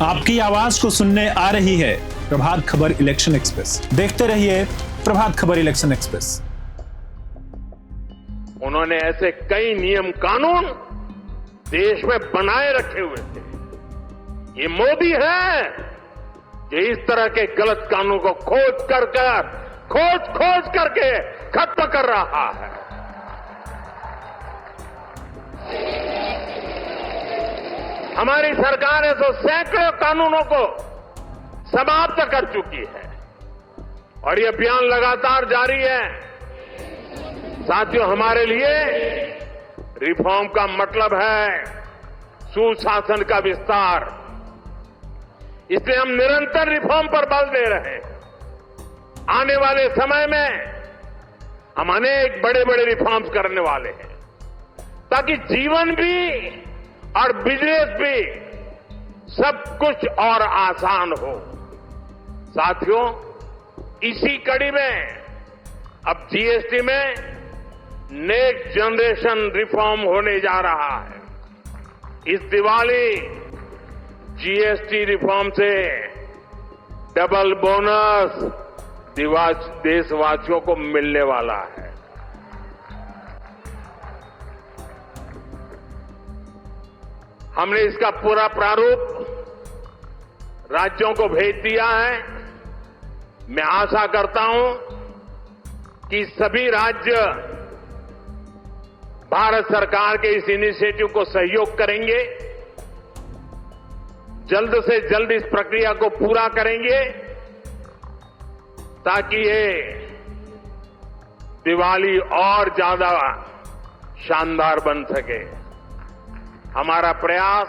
आपकी आवाज को सुनने आ रही है प्रभात खबर इलेक्शन एक्सप्रेस। देखते रहिए प्रभात खबर इलेक्शन एक्सप्रेस। उन्होंने ऐसे कई नियम कानून देश में बनाए रखे हुए थे। ये मोदी है जो इस तरह के गलत कानून को खोज करके खत्म कर रहा है। हमारी सरकार है तो सैकड़ों कानूनों को समाप्त कर चुकी है और ये अभियान लगातार जारी है। साथियों, हमारे लिए रिफॉर्म का मतलब है सुशासन का विस्तार। इसलिए हम निरंतर रिफॉर्म पर बल दे रहे हैं। आने वाले समय में हम अनेक बड़े बड़े रिफॉर्म्स करने वाले हैं ताकि जीवन भी और बिजनेस भी सब कुछ और आसान हो। साथियों, इसी कड़ी में अब जीएसटी में नेक्स्ट जनरेशन रिफॉर्म होने जा रहा है। इस दिवाली जीएसटी रिफॉर्म से डबल बोनस देशवासियों को मिलने वाला है। हमने इसका पूरा प्रारूप राज्यों को भेज दिया है। मैं आशा करता हूं कि सभी राज्य भारत सरकार के इस इनिशिएटिव को सहयोग करेंगे, जल्द से जल्द इस प्रक्रिया को पूरा करेंगे ताकि ये दिवाली और ज्यादा शानदार बन सके। हमारा प्रयास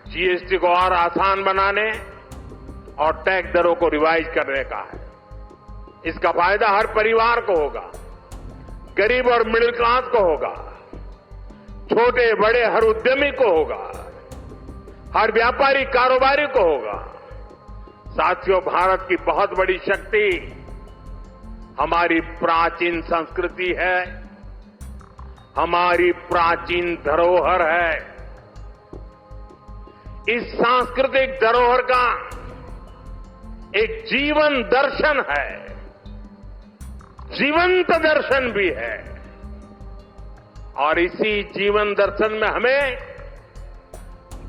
जीएसटी को और आसान बनाने और टैक्स दरों को रिवाइज करने का है। इसका फायदा हर परिवार को होगा, गरीब और मिडिल क्लास को होगा, छोटे बड़े हर उद्यमी को होगा, हर व्यापारी कारोबारी को होगा। साथियों, भारत की बहुत बड़ी शक्ति हमारी प्राचीन संस्कृति है, हमारी प्राचीन धरोहर है। इस सांस्कृतिक धरोहर का एक जीवन दर्शन है, जीवंत दर्शन भी है। और इसी जीवन दर्शन में हमें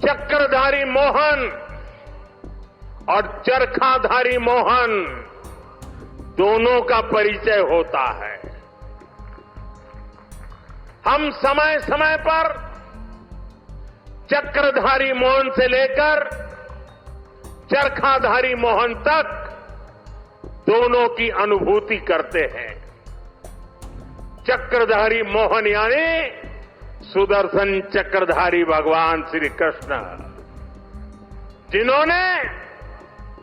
चक्रधारी मोहन और चरखाधारी मोहन दोनों का परिचय होता है। हम समय समय पर चक्रधारी मोहन से लेकर चरखाधारी मोहन तक दोनों की अनुभूति करते हैं। चक्रधारी मोहन यानी सुदर्शन चक्रधारी भगवान श्री कृष्ण, जिन्होंने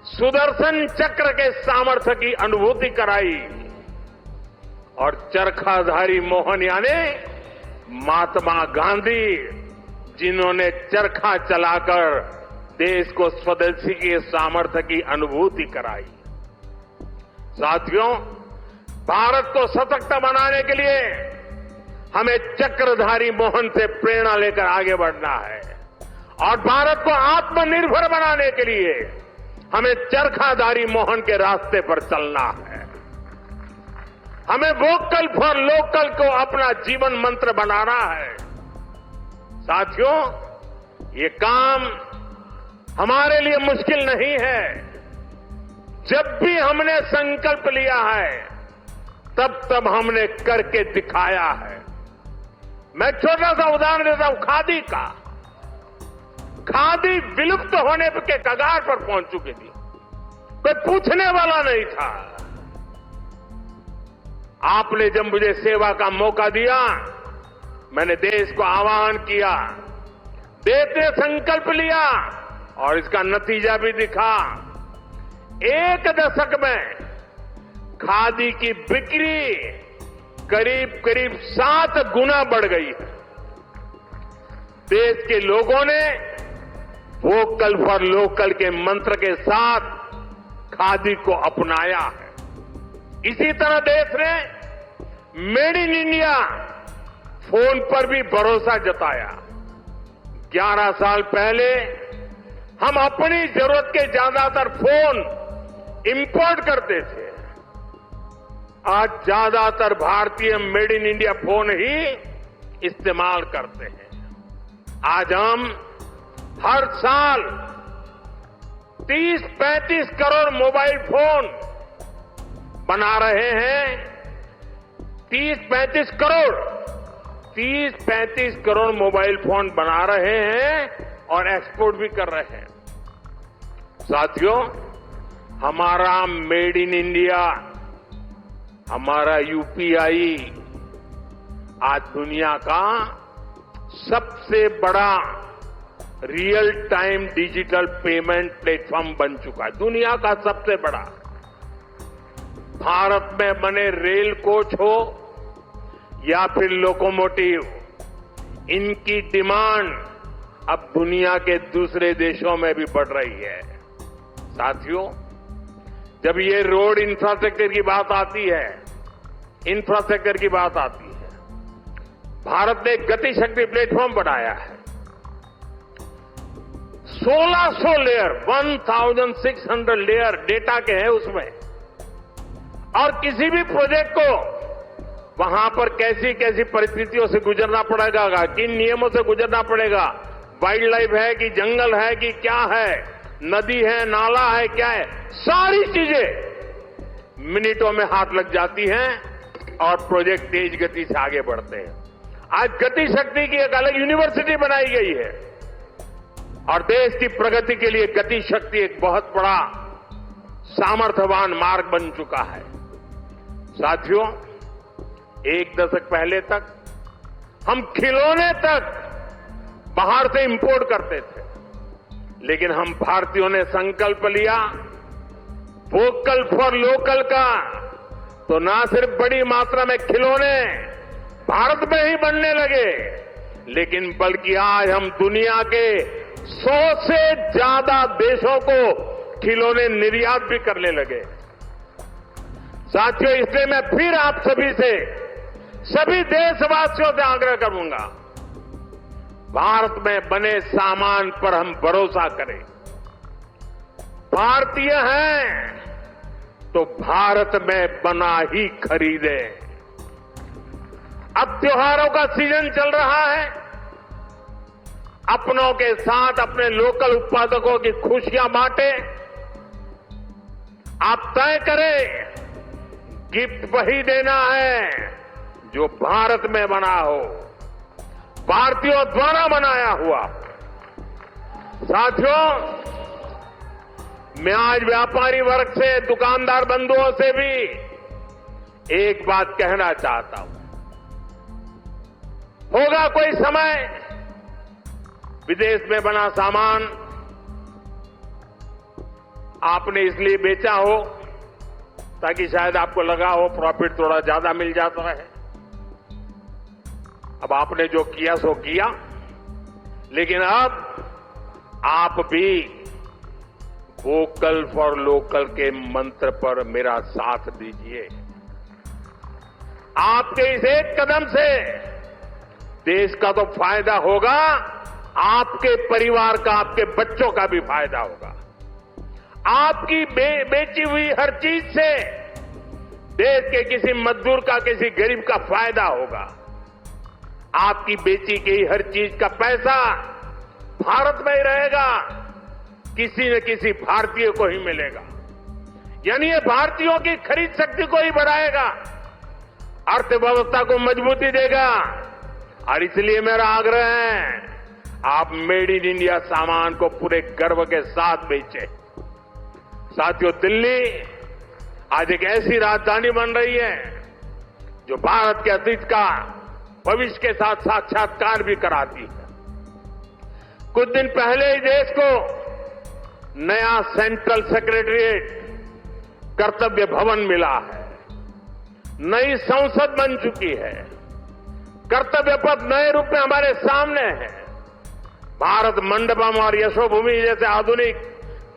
सुदर्शन चक्र के सामर्थ्य की अनुभूति कराई, और चरखाधारी मोहन यानी महात्मा गांधी, जिन्होंने चरखा चलाकर देश को स्वदेशी के सामर्थ्य की अनुभूति कराई। साथियों, भारत को सशक्त बनाने के लिए हमें चक्रधारी मोहन से प्रेरणा लेकर आगे बढ़ना है और भारत को आत्मनिर्भर बनाने के लिए हमें चरखाधारी मोहन के रास्ते पर चलना है। हमें वोकल फॉर लोकल को अपना जीवन मंत्र बनाना है। साथियों, ये काम हमारे लिए मुश्किल नहीं है। जब भी हमने संकल्प लिया है तब हमने करके दिखाया है। मैं छोटा सा उदाहरण देता हूं खादी का। खादी विलुप्त होने के कगार पर पहुंच चुकी थी, कोई पूछने वाला नहीं था। आपने जब मुझे सेवा का मौका दिया, मैंने देश को आह्वान किया, देते संकल्प लिया और इसका नतीजा भी दिखा। 1 दशक में खादी की बिक्री करीब 7 गुना बढ़ गई है। देश के लोगों ने वोकल फॉर लोकल के मंत्र के साथ खादी को अपनाया है। इसी तरह देश ने मेड इन इंडिया फोन पर भी भरोसा जताया। 11 साल पहले हम अपनी जरूरत के ज्यादातर फोन इंपोर्ट करते थे। आज ज्यादातर भारतीय मेड इन इंडिया फोन ही इस्तेमाल करते हैं। आज हम हर साल 30-35 करोड़ मोबाइल फोन बना रहे हैं। 30-35 करोड़ मोबाइल फोन बना रहे हैं और एक्सपोर्ट भी कर रहे हैं। साथियों, हमारा मेड इन इंडिया, हमारा यूपीआई आज दुनिया का सबसे बड़ा real time digital payment platform बन चुका है। दुनिया का सबसे बड़ा। भारत में बने रेल कोच हो या फिर लोकोमोटिव, इनकी डिमांड अब दुनिया के दूसरे देशों में भी बढ़ रही है। साथियों, जब ये रोड इंफ्रास्ट्रक्चर की बात आती है, भारत ने गति शक्ति प्लेटफॉर्म बनाया है। 1600 लेयर, 1600 लेयर डेटा के हैं उसमें। और किसी भी प्रोजेक्ट को वहां पर कैसी कैसी परिस्थितियों से गुजरना पड़ेगा, किन नियमों से गुजरना पड़ेगा, वाइल्ड लाइफ है कि जंगल है कि क्या है, नदी है, नाला है, क्या है, सारी चीजें मिनटों में हाथ लग जाती हैं और प्रोजेक्ट तेज गति से आगे बढ़ते हैं। आज गति शक्ति की एक अलग यूनिवर्सिटी बनाई गई है और देश की प्रगति के लिए गति शक्ति एक बहुत बड़ा सामर्थ्यवान मार्ग बन चुका है। साथियों, एक दशक पहले तक हम खिलौने तक बाहर से इंपोर्ट करते थे, लेकिन हम भारतीयों ने संकल्प लिया वोकल फॉर लोकल का, तो ना सिर्फ बड़ी मात्रा में खिलौने भारत में ही बनने लगे, लेकिन बल्कि आज हम दुनिया के 100 से ज्यादा देशों को खिलौने निर्यात भी करने लगे। साथियों, इसलिए मैं फिर आप सभी से, सभी देशवासियों से आग्रह करूंगा, भारत में बने सामान पर हम भरोसा करें। भारतीय हैं तो भारत में बना ही खरीदें। अब त्योहारों का सीजन चल रहा है। अपनों के साथ अपने लोकल उत्पादकों की खुशियां बांटें। आप तय करें, गिफ्ट वही देना है जो भारत में बना हो, भारतीयों द्वारा बनाया हुआ। साथियों, मैं आज व्यापारी वर्ग से, दुकानदार बंधुओं से भी एक बात कहना चाहता हूं। होगा कोई समय विदेश में बना सामान आपने इसलिए बेचा हो ताकि शायद आपको लगा हो प्रॉफिट थोड़ा ज्यादा मिल जाता है। अब आपने जो किया सो किया, लेकिन अब आप भी वोकल फॉर लोकल के मंत्र पर मेरा साथ दीजिए। आपके इस एक कदम से देश का तो फायदा होगा, आपके परिवार का, आपके बच्चों का भी फायदा होगा। आपकी बेची हुई हर चीज से देश के किसी मजदूर का, किसी गरीब का फायदा होगा। आपकी बेची गई हर चीज का पैसा भारत में ही रहेगा, किसी न किसी भारतीय को ही मिलेगा। यानी ये भारतीयों की खरीद शक्ति को ही बढ़ाएगा, अर्थव्यवस्था को मजबूती देगा। और इसलिए मेरा आग्रह है, आप मेड इन इंडिया सामान को पूरे गर्व के साथ बेचें। साथियों, दिल्ली आज एक ऐसी राजधानी बन रही है जो भारत के अतीत का भविष्य के साथ साक्षात्कार भी कराती है। कुछ दिन पहले ही देश को नया सेंट्रल सेक्रेटरिएट, कर्तव्य भवन मिला है। नई संसद बन चुकी है। कर्तव्य पथ नए रूप में हमारे सामने है। भारत मंडपम और यशोभूमि जैसे आधुनिक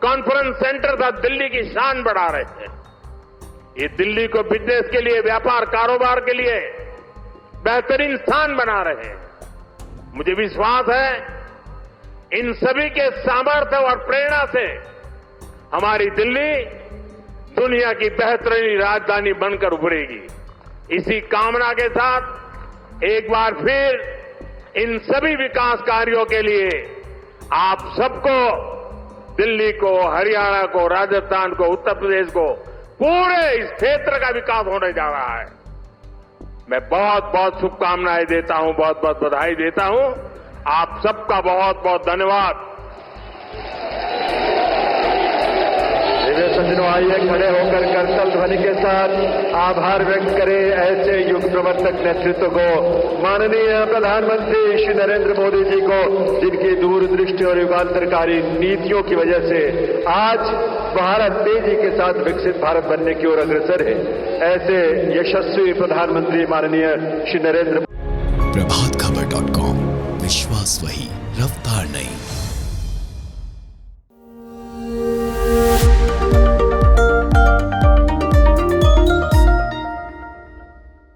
कॉन्फ्रेंस सेंटर था दिल्ली की शान बढ़ा रहे हैं। ये दिल्ली को बिजनेस के लिए, व्यापार कारोबार के लिए बेहतरीन स्थान बना रहे हैं। मुझे विश्वास है इन सभी के सामर्थ्य और प्रेरणा से हमारी दिल्ली दुनिया की बेहतरीन राजधानी बनकर उभरेगी। इसी कामना के साथ एक बार फिर इन सभी विकास कार्यों के लिए आप सबको, दिल्ली को, हरियाणा को, राजस्थान को, उत्तर प्रदेश को, पूरे इस क्षेत्र का विकास होने जा रहा है। मैं बहुत बहुत शुभकामनाएं देता हूं, बहुत बहुत बधाई देता हूं। आप सबका बहुत बहुत धन्यवाद। सज्जनों, आइए खड़े होकर करतल ध्वनि के साथ आभार व्यक्त करें ऐसे युग प्रवर्तक नेतृत्व को, माननीय प्रधानमंत्री श्री नरेंद्र मोदी जी को, जिनकी दूरदृष्टि और युगांतरकारी नीतियों की वजह से आज भारत तेजी के साथ विकसित भारत बनने की ओर अग्रसर है। ऐसे यशस्वी प्रधानमंत्री माननीय श्री नरेंद्र। प्रभातखबर.com, विश्वास वही, रफ्तार नहीं।